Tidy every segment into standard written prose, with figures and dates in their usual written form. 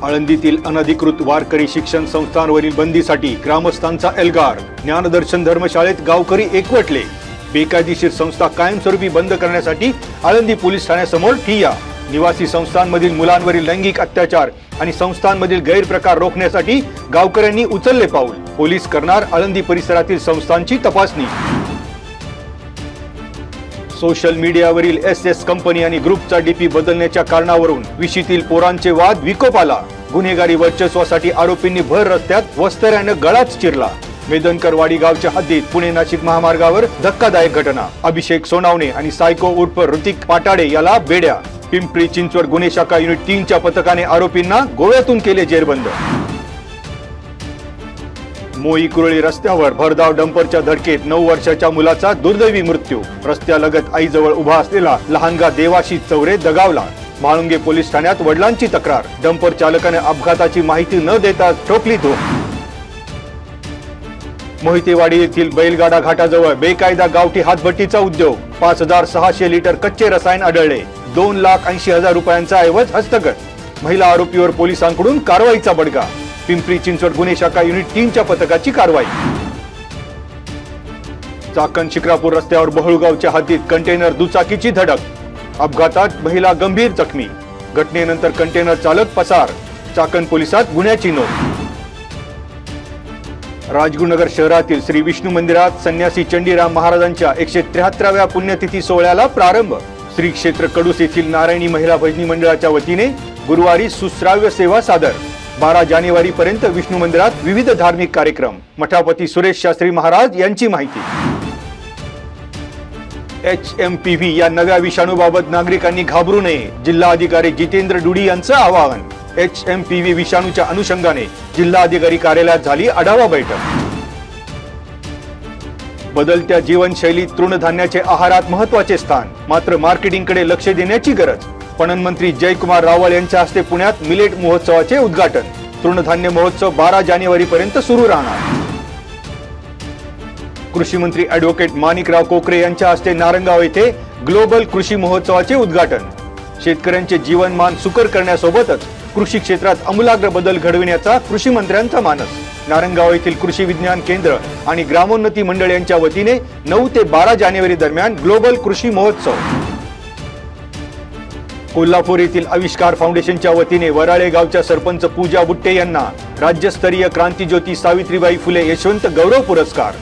आळंदीतील अनधिकृत वारकरी शिक्षण संस्थांवरील बंदीसाठी ग्रामस्थांचा एल्गार। ज्ञानदर्शन धर्मशाळेत गावकरी एकवटले। बेकायदेशीर संस्था कायमस्वरूपी बंद करण्यासाठी आळंदी पोलीस ठाण्यासमोर ठिय्या। निवासी संस्थांमधील मुलांवरील लैंगिक अत्याचार आणि संस्थांमधील गैरप्रकार रोखण्यासाठी गावकऱ्यांनी उचलले पाऊल। पोलीस करणार आळंदी परिसरातील संस्थांची तपासणी। सोशल मीडियावरील एसएस कंपनी आणि ग्रुपचा डीपी बदलण्याच्या कारणावरून विशीतील पोरांचे वाद विकोपाला। गुन्हेगारी वर्चस्वासाठी आरोपींनी भर रस्त्यात वस्त्याने गळाच चिरला। मेदनकरवाडी गावच्या हद्दीत पुणे नाशिक महामार्गावर धक्कादायक घटना। अभिषेक सोनावणे आणि सायको उर्फ ऋतिक पाटाडे याला बेड्या। पिंपरी चिंचवड गुन्हे शाखा युनिट 3 च्या पथकाने आरोपींना गोव्यातून केले जेरबंद। मोई कुरळी रस्त्यावर भरधाव डंपरच्या धडकेत 9 वर्षाच्या मुलाचा दुर्दैवी मृत्यू। रस्त्यालगत आईजवळ उभा असलेला लहानगा देवाशी चौरे दगावला। म्हाळुंगे पोलीस ठाण्यात वडिलांची तक्रार। डंपर चालकाने अपघाताची माहिती न देता ठोकली धूम। मोहितेवाडी येथील बैलगाडा घाटाजवळ बेकायदा गावठी हातभट्टीचा उद्योग। 5600 लिटर कच्चे रसायन आढळले। 2,80,000 रुपयांचा ऐवज हस्तगत। महिला आरोपीवर पोलिसांकडून कारवाईचा बडगा। पिंपरी चिंचवड गुन्हे शाखा युनिट 3 च्या पथकाची कारवाई। चाकण शिक्रापूर रस्त्यावर बहुळगावच्या हद्दीत कंटेनर दुचाकीची धडक। अपघातात महिला गंभीर जखमी। घटनेनंतर कंटेनर चालक पसार। चाकण पोलिसात गुन्ह्याची नोंद। राजगुरुनगर शहरातील श्री विष्णू मंदिरात संन्यासी चंडीराम महाराजांच्या 173व्या पुण्यतिथी सोहळ्याला प्रारंभ। श्री क्षेत्र कडूस येथील नारायणी महिला भजनी मंडळाच्या वतीने गुरुवारी सुश्राव्य सेवा सादर। 12 जानेवारी पर्यंत विष्णू मंदिरात विविध धार्मिक कार्यक्रम। मठापती सुरेश शास्त्री महाराज यांची माहिती। HMPV या नव्या विषाणूबाबत नागरिकांनी घाबरू नये, जिल्हा अधिकारी जितेंद्र डुडी यांचं आवाहन। HMPV विषाणूच्या अनुषंगाने जिल्हाधिकारी कार्यालयात झाली आढावा बैठक। बदलत्या जीवनशैलीत तृणधान्याचे आहारात महत्त्वाचे स्थान, मात्र मार्केटिंगकडे लक्ष देण्याची गरज। पणन मंत्री जयकुमार रावळ यांच्या हस्ते पुण्यात मिलेट महोत्सवाचे उद्घाटन। तृणधान्य महोत्सव 12 जानेवारी पर्यंत सुरू राहणार। कृषी मंत्री ॲडव्होकेट माणिकराव कोकरे यांच्या हस्ते नारंगाव येथे ग्लोबल कृषी महोत्सवाचे उद्घाटन। शेतकऱ्यांचे जीवनमान सुकर करण्यासोबतच कृषी क्षेत्रात आमूलाग्र बदल घडविण्याचा कृषी मंत्र्यांचा मानस। नारंगाव येथील कृषी विज्ञान केंद्र आणि ग्रामोन्नती मंडळ यांच्या वतीने 9 ते 12 जानेवारी दरम्यान ग्लोबल कृषी महोत्सव। कोल्हापूर येथील आविष्कार फाउंडेशनच्या वतीने वराळे गावच्या सरपंच पूजा बुट्टे यांना राज्यस्तरीय क्रांतिज्योती सावित्रीबाई फुले यशवंत गौरव पुरस्कार।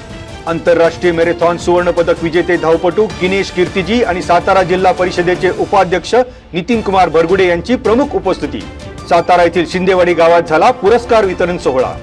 आंतरराष्ट्रीय मॅरेथॉन सुवर्ण पदक विजेते धावपटू किनेश कीर्तिजी आणि सातारा जिल्हा परिषदेचे उपाध्यक्ष नितीन कुमार भरगुडे यांची प्रमुख उपस्थिती। सातारा येथील शिंदेवाडी गावात झाला पुरस्कार वितरण सोहळा।